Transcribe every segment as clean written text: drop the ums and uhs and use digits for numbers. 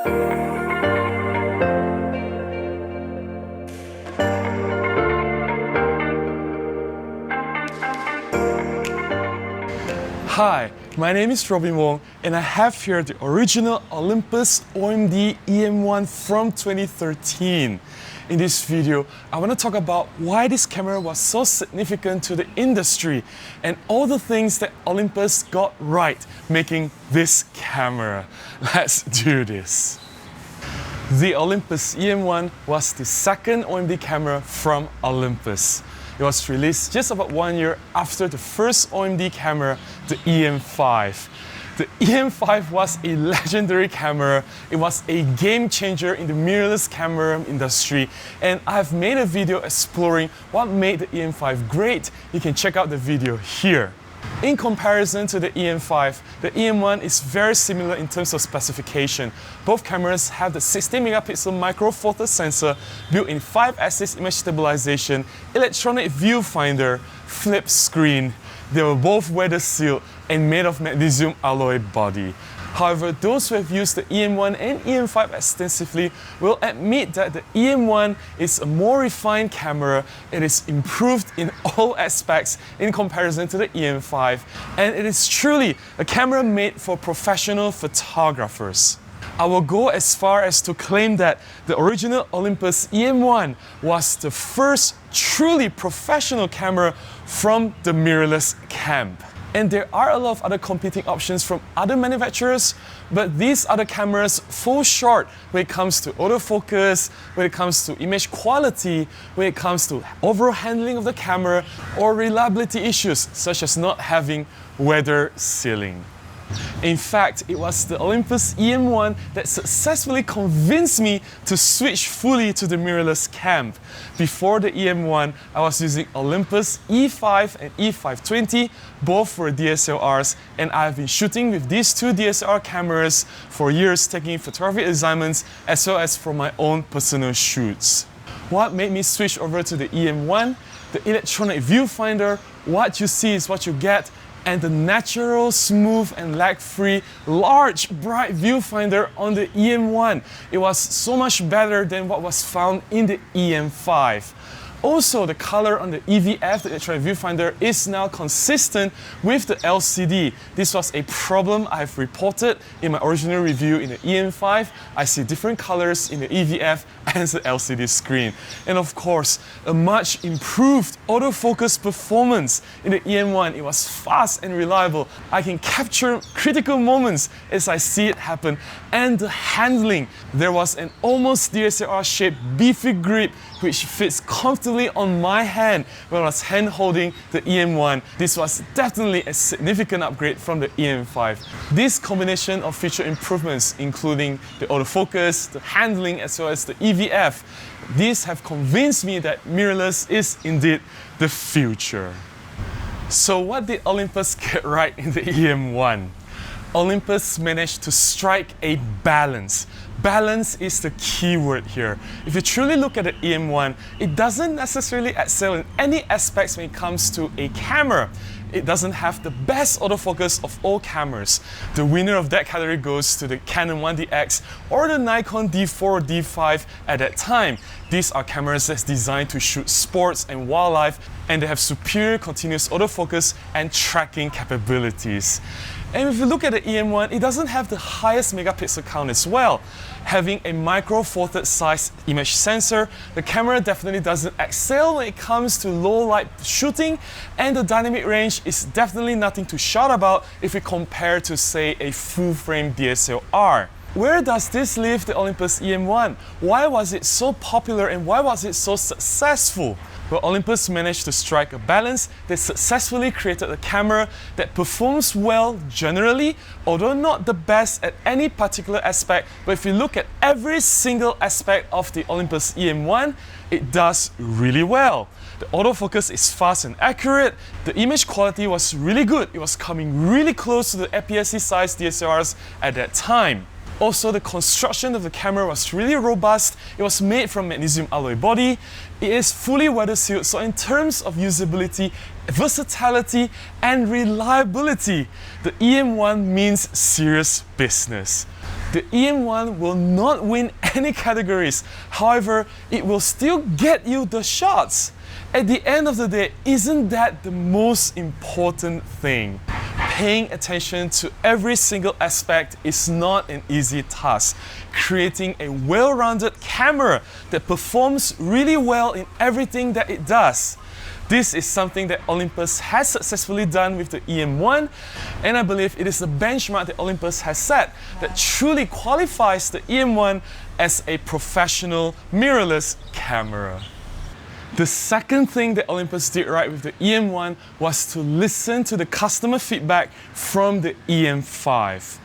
Hi, my name is Robin Wong and I have here the original Olympus OMD E-M1 from 2013. In this video, I want to talk about why this camera was so significant to the industry and all the things that Olympus got right making this camera. Let's do this. The Olympus E-M1 was the second OMD camera from Olympus. It was released just about 1 year after the first OMD camera, the E-M5. The E-M5 was a legendary camera. It was a game changer in the mirrorless camera industry, and I've made a video exploring what made the E-M5 great. You can check out the video here. In comparison to the E-M5, the E-M1 is very similar in terms of specification. Both cameras have the 16 megapixel micro four thirds sensor, built-in 5-axis image stabilization, electronic viewfinder, flip screen. They were both weather sealed and made of magnesium alloy body. However, those who have used the E-M1 and E-M5 extensively will admit that the E-M1 is a more refined camera. It is improved in all aspects in comparison to the E-M5, and it is truly a camera made for professional photographers. I will go as far as to claim that the original Olympus E-M1 was the first truly professional camera from the mirrorless camp. And there are a lot of other competing options from other manufacturers, but these other cameras fall short when it comes to autofocus, when it comes to image quality, when it comes to overall handling of the camera, or reliability issues such as not having weather sealing. In fact, it was the Olympus E-M1 that successfully convinced me to switch fully to the mirrorless camp. Before the E-M1, I was using Olympus E5 and E520, both for DSLRs, and I've been shooting with these two DSLR cameras for years, taking photography assignments as well as for my own personal shoots. What made me switch over to the E-M1? The electronic viewfinder. What you see is what you get, and the natural, smooth and lag-free, large, bright viewfinder on the E-M1. It was so much better than what was found in the E-M5. Also, the color on the EVF, the electronic viewfinder, is now consistent with the LCD. This was a problem I've reported in my original review in the E-M5. I see different colors in the EVF and the LCD screen. And of course, a much improved autofocus performance in the E-M1. It was fast and reliable. I can capture critical moments as I see it happen. And the handling, there was an almost DSLR-shaped beefy grip which fits comfortably on my hand when I was hand-holding the E-M1. This was definitely a significant upgrade from the E-M5. This combination of feature improvements, including the autofocus, the handling, as well as the EVF, these have convinced me that mirrorless is indeed the future. So what did Olympus get right in the E-M1? Olympus managed to strike a balance. Balance is the key word here. If you truly look at the E-M1, it doesn't necessarily excel in any aspects when it comes to a camera. It doesn't have the best autofocus of all cameras. The winner of that category goes to the Canon 1DX or the Nikon D4 or D5 at that time. These are cameras that's designed to shoot sports and wildlife, and they have superior continuous autofocus and tracking capabilities. And if you look at the E-M1, it doesn't have the highest megapixel count as well. Having a micro four thirds size image sensor, the camera definitely doesn't excel when it comes to low light shooting, and the dynamic range is definitely nothing to shout about if we compare to, say, a full frame DSLR. Where does this leave the Olympus E-M1? Why was it so popular and why was it so successful? Well, Olympus managed to strike a balance. They successfully created a camera that performs well generally, although not the best at any particular aspect. But if you look at every single aspect of the Olympus E-M1, it does really well. The autofocus is fast and accurate. The image quality was really good. It was coming really close to the APS-C size DSLRs at that time. Also, the construction of the camera was really robust. It was made from magnesium alloy body. It is fully weather sealed, so in terms of usability, versatility and reliability, the E-M1 means serious business. The E-M1 will not win any categories, however, it will still get you the shots. At the end of the day, isn't that the most important thing? Paying attention to every single aspect is not an easy task. Creating a well-rounded camera that performs really well in everything that it does. This is something that Olympus has successfully done with the E-M1, and I believe it is the benchmark that Olympus has set that truly qualifies the E-M1 as a professional mirrorless camera. The second thing that Olympus did right with the E-M1 was to listen to the customer feedback from the E-M5.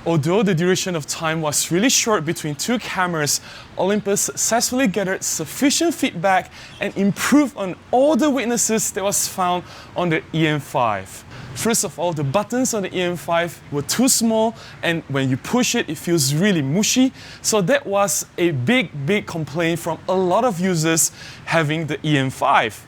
Although the duration of time was really short between two cameras, Olympus successfully gathered sufficient feedback and improved on all the weaknesses that was found on the E-M5. First of all, the buttons on the E-M5 were too small, and when you push it, it feels really mushy. So that was a big complaint from a lot of users having the E-M5.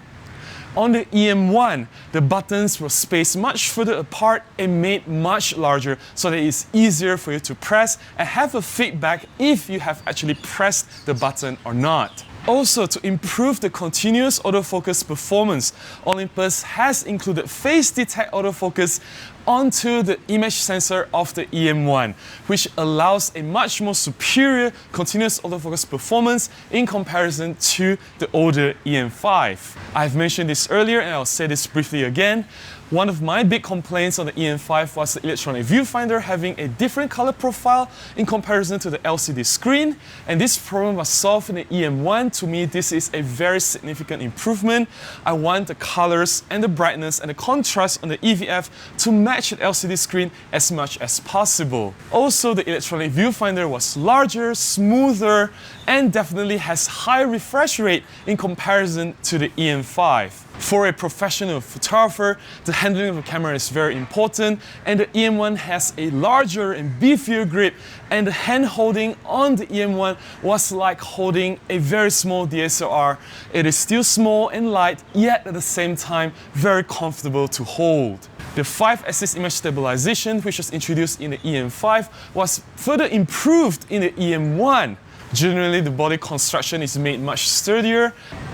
On the E-M1, the buttons were spaced much further apart and made much larger so that it's easier for you to press and have a feedback if you have actually pressed the button or not. Also, to improve the continuous autofocus performance, Olympus has included face detect autofocus onto the image sensor of the E-M1, which allows a much more superior continuous autofocus performance in comparison to the older E-M5. I've mentioned this earlier and I'll say this briefly again. One of my big complaints on the E-M5 was the electronic viewfinder having a different color profile in comparison to the LCD screen, and this problem was solved in the E-M1. To me, this is a very significant improvement. I want the colors and the brightness and the contrast on the EVF to match the LCD screen as much as possible. Also, the electronic viewfinder was larger, smoother, and definitely has high refresh rate in comparison to the E-M5. For a professional photographer, the handling of the camera is very important, and the E-M1 has a larger and beefier grip, and the hand holding on the E-M1 was like holding a very small DSLR. It is still small and light, yet at the same time very comfortable to hold. The 5-axis image stabilization, which was introduced in the E-M5, was further improved in the E-M1. Generally, the body construction is made much sturdier,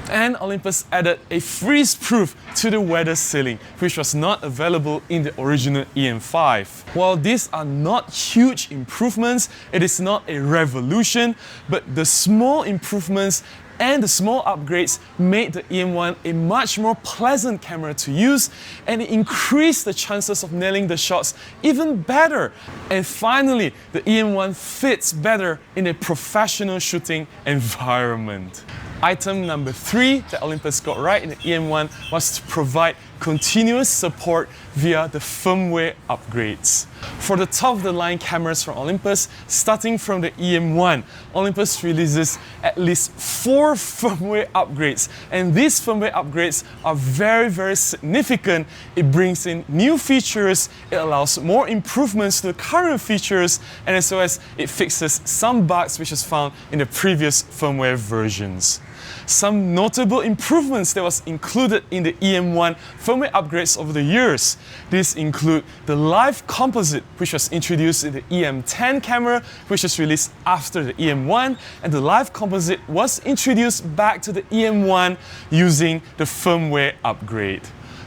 and Olympus added a freeze-proof to the weather sealing, which was not available in the original E-M5. While these are not huge improvements, it is not a revolution, but the small improvements and the small upgrades made the E-M1 a much more pleasant camera to use, and it increased the chances of nailing the shots even better. And finally, the E-M1 fits better in a professional shooting environment. Item number 3 that Olympus got right in the E-M1 was to provide continuous support via the firmware upgrades. For the top-of-the-line cameras from Olympus, starting from the E-M1, Olympus releases at least 4 firmware upgrades, and these firmware upgrades are very significant. It brings in new features, it allows more improvements to the current features, and as well as it fixes some bugs which is found in the previous firmware versions. Some notable improvements that was included in the E-M1 firmware upgrades over the years. These include the live composite, which was introduced in the E-M10 camera, which was released after the E-M1, and the live composite was introduced back to the E-M1 using the firmware upgrade.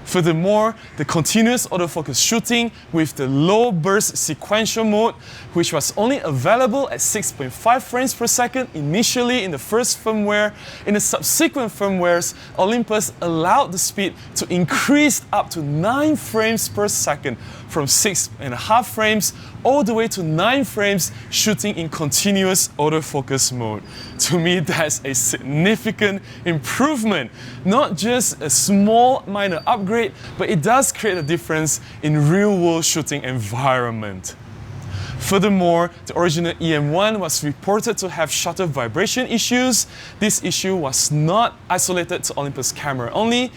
Furthermore, the continuous autofocus shooting with the low burst sequential mode, which was only available at 6.5 frames per second initially in the first firmware. In the subsequent firmwares, Olympus allowed the speed to increase up to 9 frames per second, from 6.5 frames all the way to 9 frames shooting in continuous autofocus mode. To me, that's a significant improvement. Not just a small minor upgrade, but it does create a difference in real-world shooting environment. Furthermore, the original E-M1 was reported to have shutter vibration issues. This issue was not isolated to Olympus camera only.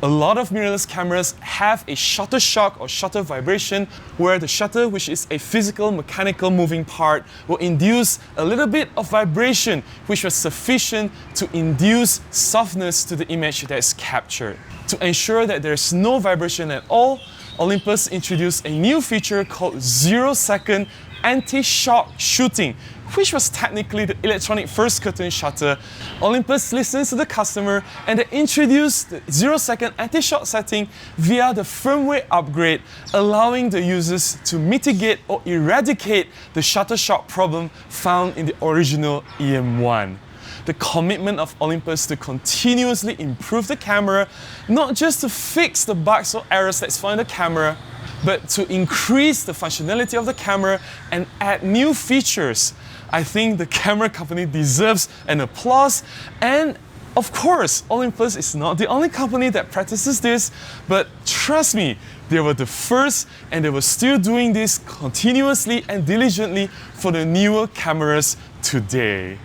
A lot of mirrorless cameras have a shutter shock or shutter vibration, where the shutter, which is a physical mechanical moving part, will induce a little bit of vibration, which was sufficient to induce softness to the image that is captured. To ensure that there's no vibration at all, Olympus introduced a new feature called 0-second anti-shock shooting, which was technically the electronic first curtain shutter. Olympus listens to the customer and they introduced the 0-second anti-shock setting via the firmware upgrade, allowing the users to mitigate or eradicate the shutter shock problem found in the original E-M1. The commitment of Olympus to continuously improve the camera, not just to fix the bugs or errors that's found in the camera, but to increase the functionality of the camera and add new features. I think the camera company deserves an applause, and of course, Olympus is not the only company that practices this, but trust me, they were the first and they were still doing this continuously and diligently for the newer cameras today.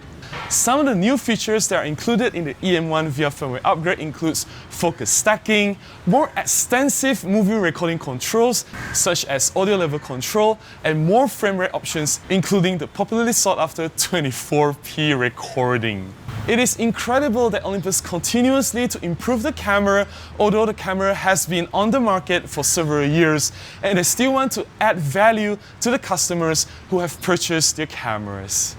Some of the new features that are included in the E-M1 via firmware upgrade includes focus stacking, more extensive movie recording controls such as audio level control, and more frame rate options including the popularly sought after 24p recording. It is incredible that Olympus continuously to improve the camera, although the camera has been on the market for several years, and they still want to add value to the customers who have purchased their cameras.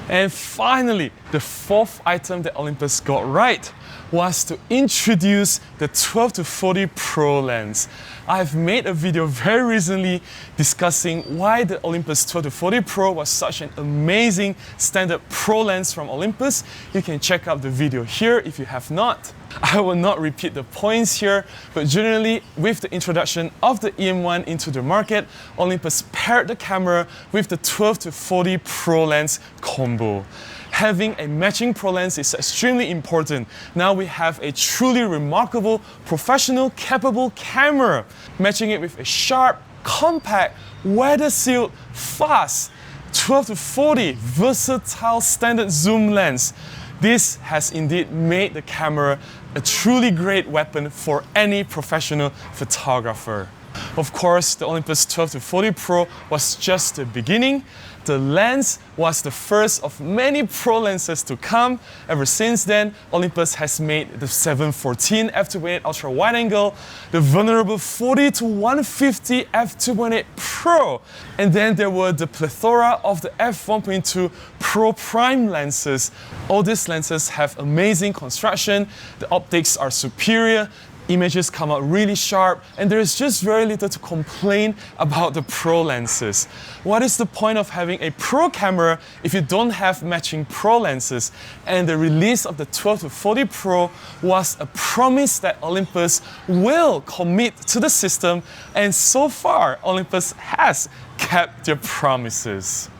And finally, the fourth item that Olympus got right was to introduce the 12-40 Pro lens. I've made a video very recently discussing why the Olympus 12-40 Pro was such an amazing standard Pro lens from Olympus. You can check out the video here if you have not. I will not repeat the points here, but generally with the introduction of the E-M1 into the market, Olympus paired the camera with the 12-40 Pro lens combo. Having a matching Pro lens is extremely important. Now we have a truly remarkable, professional, capable camera, matching it with a sharp, compact, weather-sealed, fast, 12-40 versatile standard zoom lens. This has indeed made the camera a truly great weapon for any professional photographer. Of course, the Olympus 12-40 Pro was just the beginning. The lens was the first of many Pro lenses to come. Ever since then, Olympus has made the 7-14 f2.8 ultra wide angle, the venerable 40-150 f2.8 Pro, and then there were the plethora of the f1.2 Pro Prime lenses. All these lenses have amazing construction, the optics are superior, images come out really sharp, and there is just very little to complain about the Pro lenses. What is the point of having a Pro camera if you don't have matching Pro lenses? And the release of the 12-40 Pro was a promise that Olympus will commit to the system, and so far Olympus has kept their promises.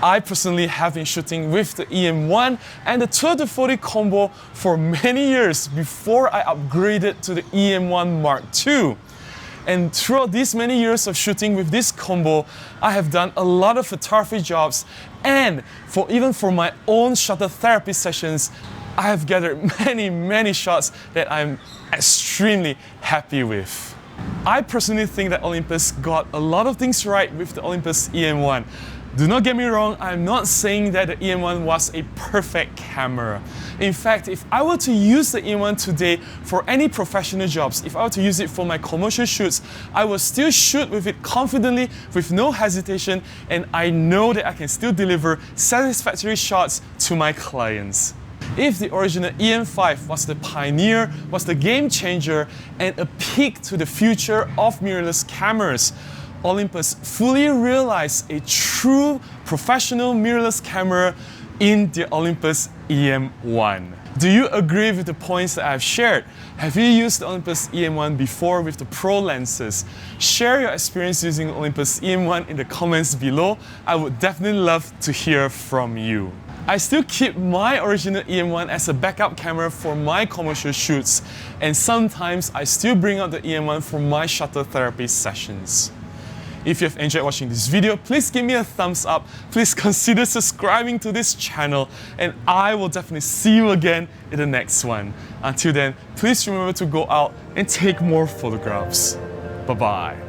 I personally have been shooting with the E-M1 and the 12-40 combo for many years before I upgraded to the E-M1 Mark II. And throughout these many years of shooting with this combo, I have done a lot of photography jobs, and even for my own shutter therapy sessions, I have gathered many shots that I'm extremely happy with. I personally think that Olympus got a lot of things right with the Olympus E-M1. Do not get me wrong, I'm not saying that the E-M1 was a perfect camera. In fact, if I were to use the E-M1 today for any professional jobs, if I were to use it for my commercial shoots, I will still shoot with it confidently, with no hesitation, and I know that I can still deliver satisfactory shots to my clients. If the original E-M5 was the pioneer, was the game changer, and a peek to the future of mirrorless cameras, Olympus fully realized a true professional mirrorless camera in the Olympus E-M1. Do you agree with the points that I've shared? Have you used the Olympus E-M1 before with the Pro lenses? Share your experience using Olympus E-M1 in the comments below. I would definitely love to hear from you. I still keep my original E-M1 as a backup camera for my commercial shoots, and sometimes I still bring out the E-M1 for my shutter therapy sessions. If you have enjoyed watching this video, please give me a thumbs up. Please consider subscribing to this channel, and I will definitely see you again in the next one. Until then, please remember to go out and take more photographs. Bye-bye.